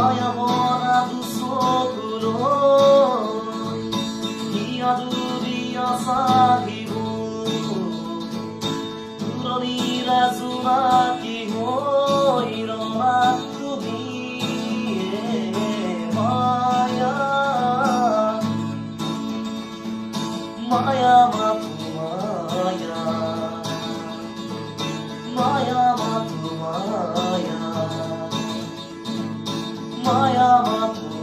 마야모나 부속으로 이어두리 아사히고 우러니라 수나키고 일어나 구비에 마야 마야 마투 마야 마야 마투 마야 마야 마투